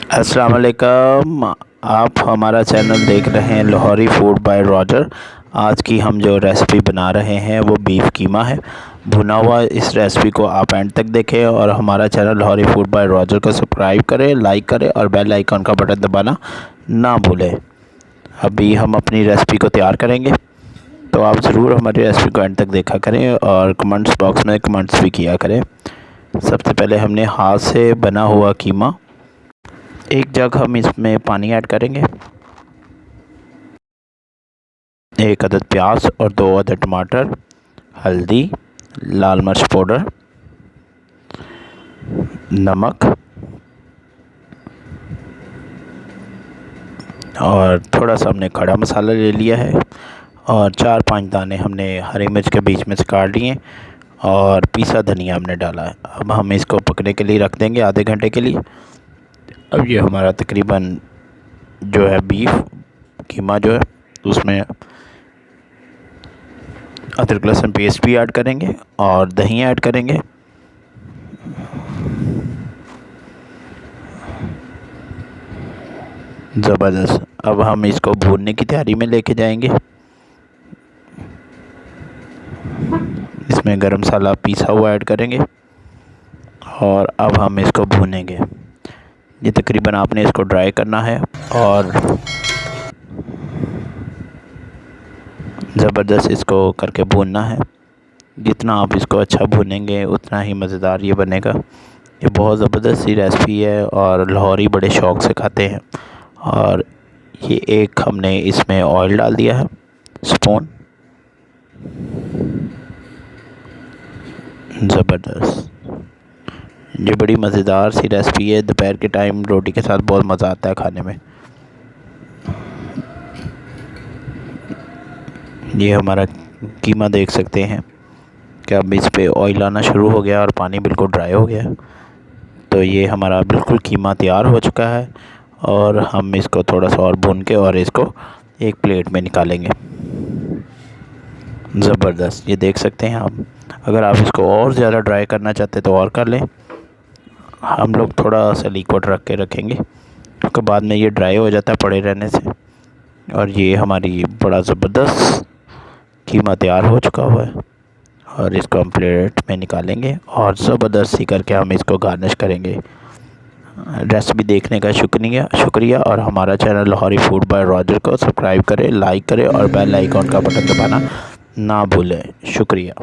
अस्सलाम वालेकुम। आप हमारा चैनल देख रहे हैं लाहौरी फूड बाय रॉजर। आज की हम जो रेसिपी बना रहे हैं वो बीफ कीमा है भुना हुआ। इस रेसिपी को आप एंड तक देखें और हमारा channel Lahori food by Roger को सब्सक्राइब करें, लाइक करें और बेल आइकन का बटन दबाना ना भूलें। अभी हम अपनी रेसिपी को तैयार करेंगे, तो आप ज़रूर हमारी रेसिपी को एंड तक देखा करें और कमेंट्स बॉक्स में कमेंट्स भी किया करें। सबसे पहले हमने हाथ से बना हुआ कीमा, एक जग हम इसमें पानी ऐड करेंगे, 1 अदद प्याज और 2 अदद टमाटर, हल्दी, लाल मिर्च पाउडर, नमक और थोड़ा सा हमने खड़ा मसाला ले लिया है और 4-5 दाने हमने हरी मिर्च के बीच में से काट लिए और पीसा धनिया हमने डाला है। अब हम इसको पकने के लिए रख देंगे आधे घंटे के लिए। अब ये हमारा तकरीबन जो है बीफ कीमा जो है उसमें अदरक लहसुन पेस्ट भी ऐड करेंगे और दही ऐड करेंगे। ज़बरदस्त। अब हम इसको भूनने की तैयारी में लेके जाएंगे। इसमें गरम मसाला पीसा हुआ ऐड करेंगे और अब हम इसको भूनेंगे। ये तकरीबन आपने इसको ड्राई करना है और ज़बरदस्त इसको करके भूनना है। जितना आप इसको अच्छा भूनेंगे उतना ही मज़ेदार ये बनेगा। ये बहुत ज़बरदस्त सी रेसिपी है और लाहौरी बड़े शौक़ से खाते हैं। और ये एक हमने इसमें ऑयल डाल दिया है, स्पून। ज़बरदस्त, ये बड़ी मज़ेदार सी रेसिपी है। दोपहर के टाइम रोटी के साथ बहुत मज़ा आता है खाने में। ये हमारा कीमा देख सकते हैं कि अब इस पे ऑयल आना शुरू हो गया और पानी बिल्कुल ड्राई हो गया। तो ये हमारा बिल्कुल कीमा तैयार हो चुका है और हम इसको थोड़ा सा और भून के और इसको एक प्लेट में निकालेंगे। ज़बरदस्त, ये देख सकते हैं आप। अगर आप इसको और ज़्यादा ड्राई करना चाहते तो और कर लें। हम लोग थोड़ा सा लिक्विड रख के रखेंगे क्योंकि बाद में ये ड्राई हो जाता है पड़े रहने से। और ये हमारी बड़ा ज़बरदस्त कीमा तैयार हो चुका हुआ है और इसको हम प्लेट में निकालेंगे और ज़बरदस्ती करके हम इसको गार्निश करेंगे। रेसिपी देखने का शुक्रिया और हमारा channel Lahori food by Roger को सब्सक्राइब करें, लाइक करें और बेल आइकन का बटन दबाना ना भूलें। शुक्रिया।